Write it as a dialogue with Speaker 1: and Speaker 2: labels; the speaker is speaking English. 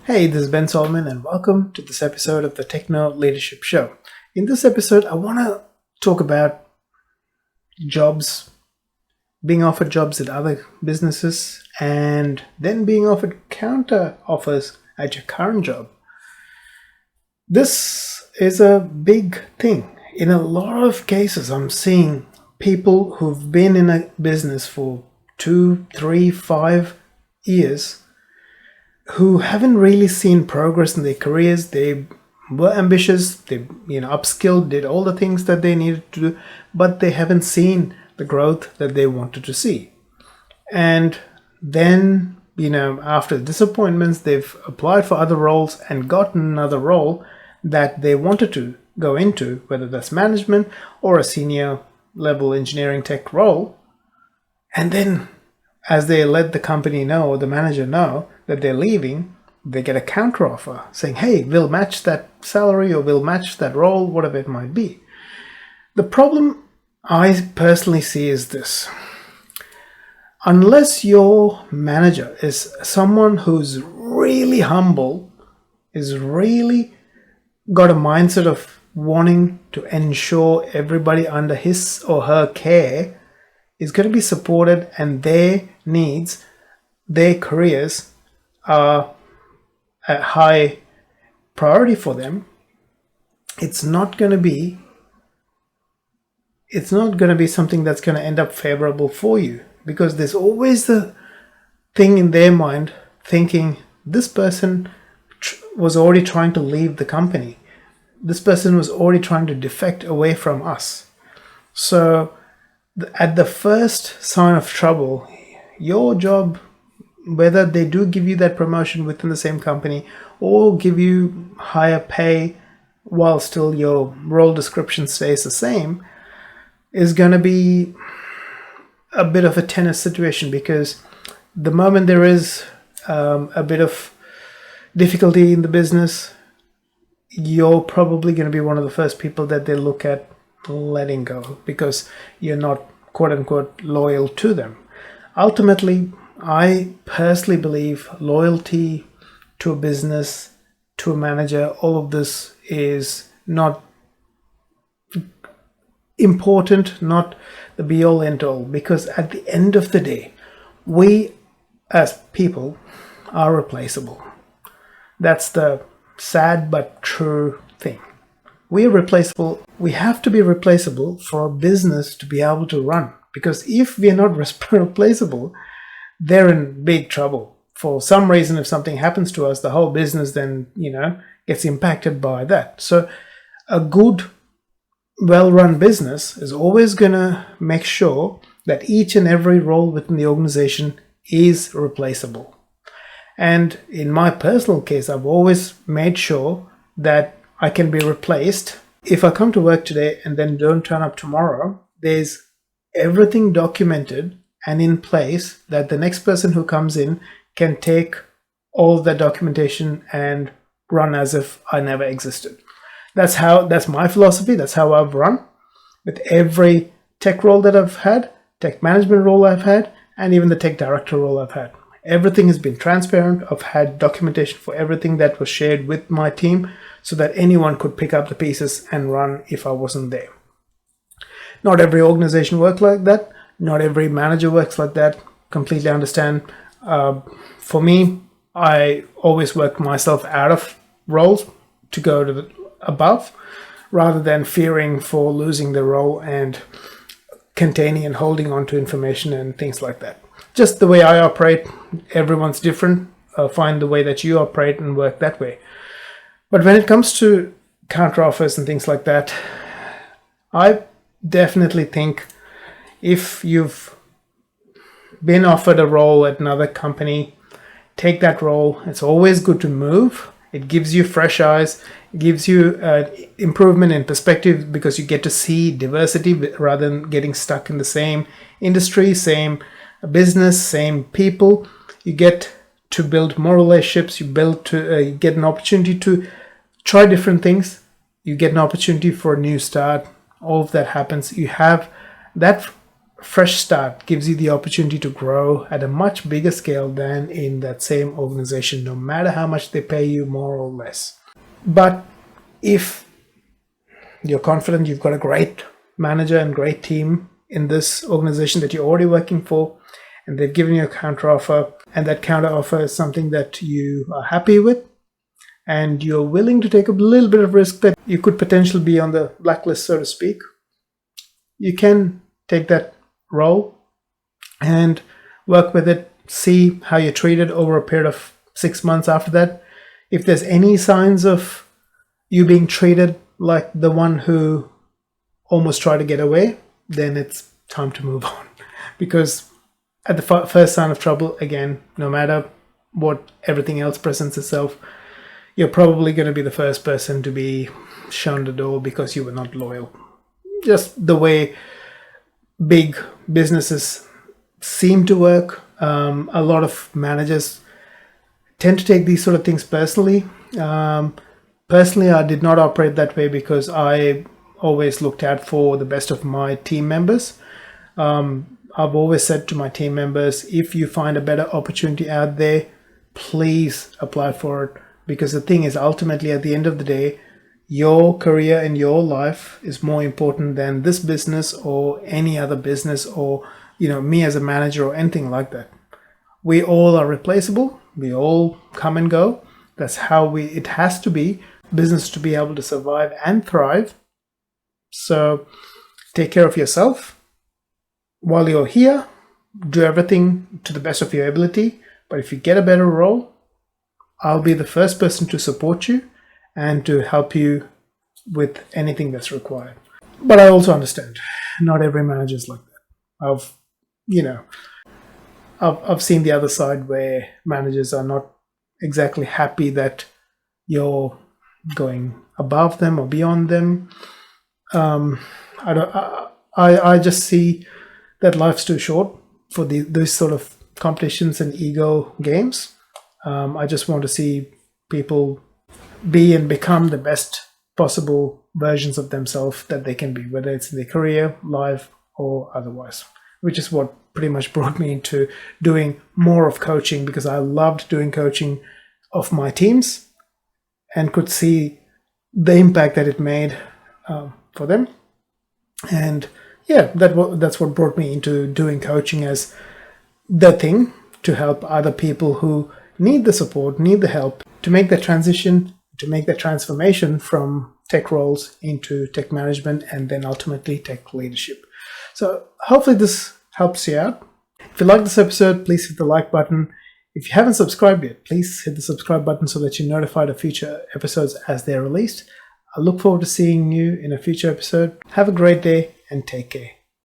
Speaker 1: Hey, this is Ben Solomon, and welcome to this episode of the Techno Leadership Show. In this episode, I want to talk about jobs, being offered jobs at other businesses, and then being offered counter offers at your current job. This is a big thing. In a lot of cases, I'm seeing people who've been in a business for 2, 3, 5 years who haven't really seen progress in their careers. They were ambitious, they upskilled, did all the things that they needed to do, but they haven't seen the growth that they wanted to see. And then, after disappointments, they've applied for other roles and gotten another role that they wanted to go into, whether that's management or a senior level engineering tech role. And then as they let the company know or the manager know that they're leaving, they get a counteroffer saying, hey, we'll match that salary or we'll match that role, whatever it might be. The problem I personally see is this. Unless your manager is someone who's really humble, is really got a mindset of wanting to ensure everybody under his or her care is going to be supported and their needs, their careers are a high priority for them, it's not going to be something that's going to end up favorable for you, because there's always the thing in their mind thinking this person was already trying to leave the company. This person was already trying to defect away from us. So at the first sign of trouble, your job, whether they do give you that promotion within the same company or give you higher pay while still your role description stays the same, is going to be a bit of a tennis situation, because the moment there is a bit of difficulty in the business, you're probably going to be one of the first people that they look at letting go, because you're not quote unquote loyal to them. Ultimately, I personally believe loyalty to a business, to a manager, all of this is not important, not the be all end all, because at the end of the day, we as people are replaceable. That's the sad but true thing. We are replaceable. We have to be replaceable for a business to be able to run, because if we are not replaceable, they're in big trouble. For some reason, if something happens to us, the whole business then, gets impacted by that. So a good, well-run business is always going to make sure that each and every role within the organization is replaceable. And in my personal case, I've always made sure that I can be replaced. If I come to work today and then don't turn up tomorrow, there's everything documented and in place that the next person who comes in can take all that documentation and run as if I never existed. That's my philosophy. That's how I've run with every tech role that I've had, tech management role I've had, and even the tech director role I've had. Everything has been transparent. I've had documentation for everything that was shared with my team so that anyone could pick up the pieces and run if I wasn't there. Not every organization works like that. Not every manager works like that. Completely understand. For me, I always work myself out of roles to go to the above, rather than fearing for losing the role and containing and holding on to information and things like that. Just the way I operate. Everyone's different. Find the way that you operate and work that way. But when it comes to counteroffers and things like that, I definitely think if you've been offered a role at another company, take that role. It's always good to move. It gives you fresh eyes, gives you improvement in perspective, because you get to see diversity rather than getting stuck in the same industry, same business, same people. You get to build more relationships. You get an opportunity to try different things. You get an opportunity for a new start. All of that happens. You have that fresh start gives you the opportunity to grow at a much bigger scale than in that same organization, no matter how much they pay you more or less. But if you're confident you've got a great manager and great team in this organization that you're already working for, and they've given you a counter offer, and that counter offer is something that you are happy with, and you're willing to take a little bit of risk that you could potentially be on the blacklist, so to speak, you can take that role and work with it, see how you're treated over a period of 6 months after that. If there's any signs of you being treated like the one who almost tried to get away, then it's time to move on. Because at the first sign of trouble, again, no matter what everything else presents itself, you're probably going to be the first person to be shown the door because you were not loyal. Just the way big businesses seem to work. A lot of managers tend to take these sort of things personally. Personally, I did not operate that way because I always looked out for the best of my team members. I've always said to my team members, if you find a better opportunity out there, please apply for it. Because the thing is, ultimately, at the end of the day, your career and your life is more important than this business or any other business or, me as a manager or anything like that. We all are replaceable. We all come and go. That's how it has to be. Business to be able to survive and thrive. So take care of yourself. While you're here, do everything to the best of your ability. But if you get a better role, I'll be the first person to support you and to help you with anything that's required. But I also understand not every manager is like that. I've seen the other side where managers are not exactly happy that you're going above them or beyond them. I just see that life's too short for those sort of competitions and ego games. I just want to see people be and become the best possible versions of themselves that they can be, whether it's in their career, life, or otherwise, which is what pretty much brought me into doing more of coaching, because I loved doing coaching of my teams and could see the impact that it made for them. And yeah, that's what brought me into doing coaching as the thing to help other people who need the support, need the help to make that transition, to make that transformation from tech roles into tech management and then ultimately tech leadership. So hopefully this helps you out. If you like this episode, please hit the like button. If you haven't subscribed yet, please hit the subscribe button so that you're notified of future episodes as they're released. I look forward to seeing you in a future episode. Have a great day and take care.